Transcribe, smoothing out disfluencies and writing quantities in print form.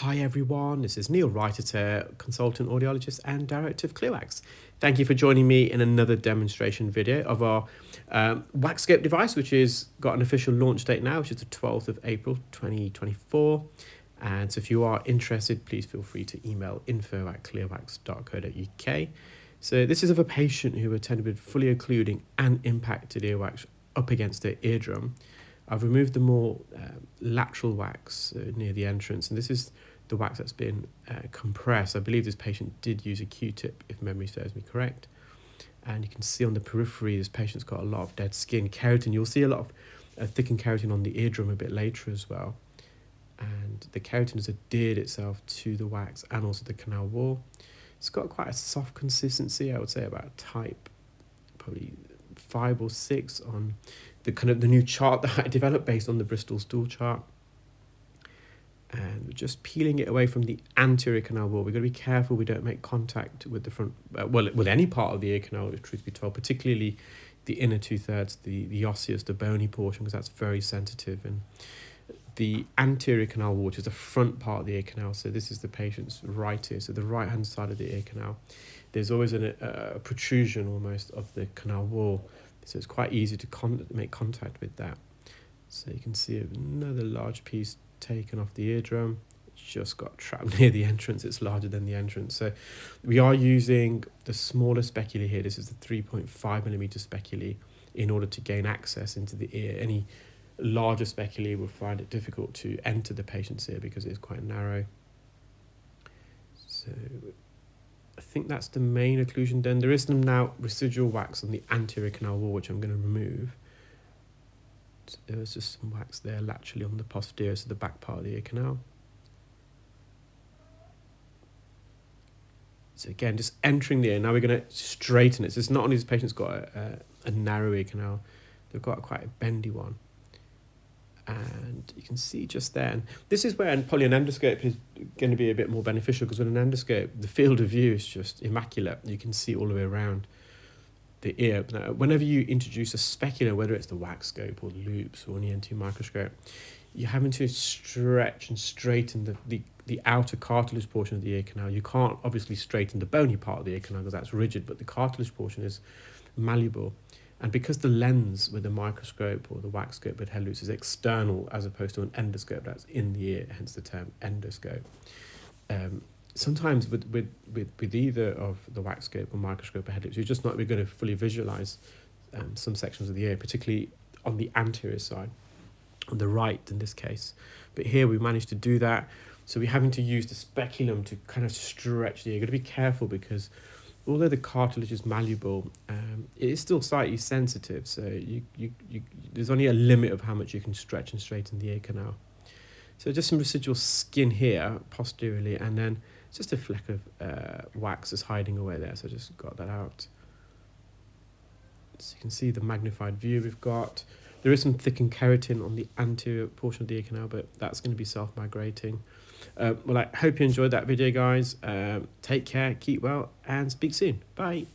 Hi everyone, this is Neel Raithatha, consultant audiologist and director of WAXscope. Thank you for joining me in another demonstration video of our WAXscope device, which has got an official launch date now, which is the 12th of April 2024. And so if you are interested, please feel free to email info@clearwax.co.uk. So this is of a patient who attended with fully occluding and impacted earwax up against their eardrum. I've removed the more lateral wax near the entrance, and this is the wax that's been compressed. I believe this patient did use a Q-tip, if memory serves me correct. And you can see on the periphery, this patient's got a lot of dead skin. Keratin, you'll see a lot of thickened keratin on the eardrum a bit later as well. And the keratin has adhered itself to the wax and also the canal wall. It's got quite a soft consistency, I would say about type probably 5 or 6 on the kind of the new chart that I developed based on the Bristol stool chart. And we're just peeling it away from the anterior canal wall. We've got to be careful we don't make contact with the front, with any part of the ear canal, truth be told, particularly the inner 2/3, the osseous, the bony portion, because that's very sensitive. And the anterior canal wall, which is the front part of the ear canal, so this is the patient's right ear, so the right hand side of the ear canal, there's always a protrusion almost of the canal wall, so it's quite easy to make contact with that. So you can see another large piece taken off the eardrum. It's just got trapped near the entrance. It's larger than the entrance, so we are using the smaller specula here. This is the 3.5mm specula in order to gain access into the ear. Any larger speculae will find it difficult to enter the patient's ear because it's quite narrow. So I think that's the main occlusion done. There is some now residual wax on the anterior canal wall, which I'm going to remove. So there was just some wax there laterally on the posterior, so the back part of the ear canal. So again, just entering the ear. Now we're going to straighten it. So it's not only this patient's got a narrow ear canal, they've got quite a bendy one. And you can see just there, and this is where probably an endoscope is going to be a bit more beneficial, because with an endoscope, the field of view is just immaculate. You can see all the way around the ear. Now, whenever you introduce a specula, whether it's the WAXscope or loops or an ENT microscope, you're having to stretch and straighten the outer cartilage portion of the ear canal. You can't obviously straighten the bony part of the ear canal because that's rigid, but the cartilage portion is malleable. And because the lens with the microscope or the WAXscope with head loops is external as opposed to an endoscope that's in the ear, hence the term endoscope. Sometimes with either of the WAXscope or microscope or head loops, you're just not going to fully visualize some sections of the ear, particularly on the anterior side, on the right in this case. But here we managed to do that. So we're having to use the speculum to kind of stretch the ear. You've got to be careful because although the cartilage is malleable, it is still slightly sensitive, so there's only a limit of how much you can stretch and straighten the ear canal. So just some residual skin here, posteriorly, and then just a fleck of wax is hiding away there, so I just got that out. So you can see the magnified view we've got. There is some thickened keratin on the anterior portion of the ear canal, but that's going to be self-migrating. Well, I hope you enjoyed that video, guys. Take care, keep well, and speak soon. Bye.